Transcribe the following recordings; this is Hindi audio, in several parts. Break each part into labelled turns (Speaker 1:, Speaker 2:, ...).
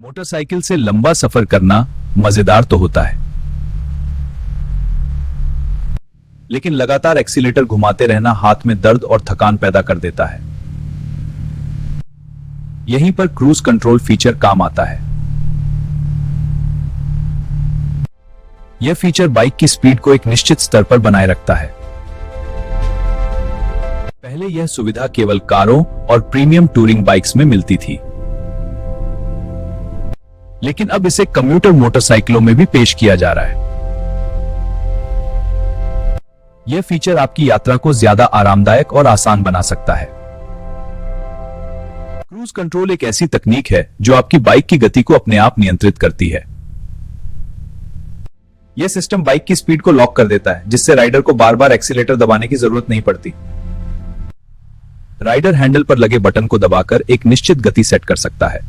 Speaker 1: मोटरसाइकिल से लंबा सफर करना मजेदार तो होता है, लेकिन लगातार एक्सीलेटर घुमाते रहना हाथ में दर्द और थकान पैदा कर देता है। यहीं पर क्रूज कंट्रोल फीचर काम आता है। यह फीचर बाइक की स्पीड को एक निश्चित स्तर पर बनाए रखता है। पहले यह सुविधा केवल कारों और प्रीमियम टूरिंग बाइक्स में मिलती थी, लेकिन अब इसे कम्यूटर मोटरसाइकिलों में भी पेश किया जा रहा है। यह फीचर आपकी यात्रा को ज्यादा आरामदायक और आसान बना सकता है। क्रूज कंट्रोल एक ऐसी तकनीक है जो आपकी बाइक की गति को अपने आप नियंत्रित करती है। यह सिस्टम बाइक की स्पीड को लॉक कर देता है, जिससे राइडर को बार बार एक्सीलेटर दबाने की जरूरत नहीं पड़ती। राइडर हैंडल पर लगे बटन को दबाकर एक निश्चित गति सेट कर सकता है।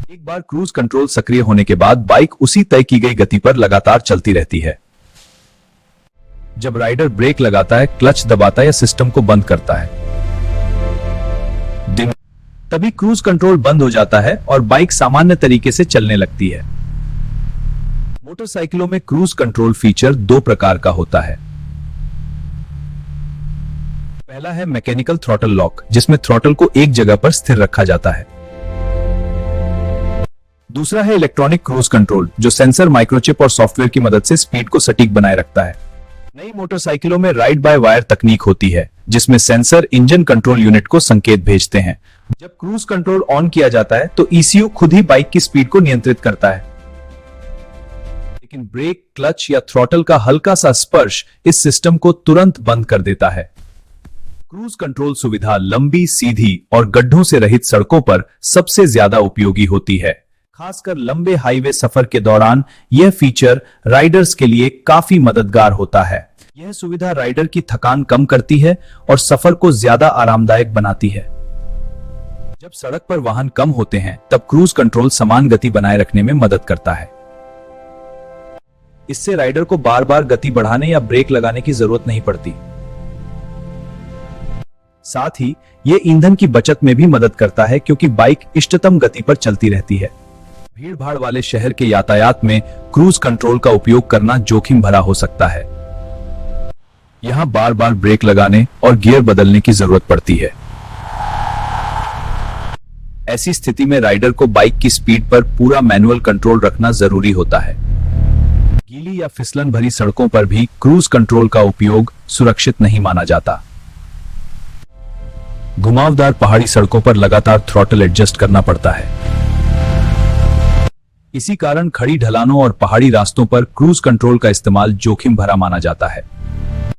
Speaker 1: एक बार क्रूज कंट्रोल सक्रिय होने के बाद बाइक उसी तय की गई गति पर लगातार चलती रहती है। जब राइडर ब्रेक लगाता है, क्लच दबाता है या सिस्टम को बंद करता है, तभी क्रूज कंट्रोल बंद हो जाता है और बाइक सामान्य तरीके से चलने लगती है। मोटरसाइकिलों में क्रूज कंट्रोल फीचर दो प्रकार का होता है। पहला है मैकेनिकल थ्रॉटल लॉक, जिसमें थ्रॉटल को एक जगह पर स्थिर रखा जाता है। दूसरा है इलेक्ट्रॉनिक क्रूज कंट्रोल, जो सेंसर, माइक्रोचिप और सॉफ्टवेयर की मदद से स्पीड को सटीक बनाए रखता है। नई मोटरसाइकिलों में राइड बाय वायर तकनीक होती है, जिसमें सेंसर इंजन कंट्रोल यूनिट को संकेत भेजते हैं। जब क्रूज कंट्रोल ऑन किया जाता है तो ईसीयू खुद ही बाइक की स्पीड को नियंत्रित करता है, लेकिन ब्रेक, क्लच या थ्रॉटल का हल्का सा स्पर्श इस सिस्टम को तुरंत बंद कर देता है। क्रूज कंट्रोल सुविधा लंबी, सीधी और गड्ढों से रहित सड़कों पर सबसे ज्यादा उपयोगी होती है। खासकर लंबे हाईवे सफर के दौरान यह फीचर राइडर्स के लिए काफी मददगार होता है। यह सुविधा राइडर की थकान कम करती है और सफर को ज्यादा आरामदायक बनाती है। जब सड़क पर वाहन कम होते हैं, तब क्रूज कंट्रोल समान गति बनाए रखने में मदद करता है। इससे राइडर को बार बार गति बढ़ाने या ब्रेक लगाने की जरूरत नहीं पड़ती। साथ ही यह ईंधन की बचत में भी मदद करता है, क्योंकि बाइक इष्टतम गति पर चलती रहती है। भीड़ भाड़ वाले शहर के यातायात में क्रूज कंट्रोल का उपयोग करना जोखिम भरा हो सकता है। यहां बार बार ब्रेक लगाने और गियर बदलने की जरूरत पड़ती है। ऐसी स्थिति में राइडर को बाइक की स्पीड पर पूरा मैनुअल कंट्रोल रखना जरूरी होता है। गीली या फिसलन भरी सड़कों पर भी क्रूज कंट्रोल का उपयोग सुरक्षित नहीं माना जाता। घुमावदार पहाड़ी सड़कों पर लगातार थ्रॉटल एडजस्ट करना पड़ता है। इसी कारण खड़ी ढलानों और पहाड़ी रास्तों पर क्रूज कंट्रोल का इस्तेमाल जोखिम भरा माना जाता है।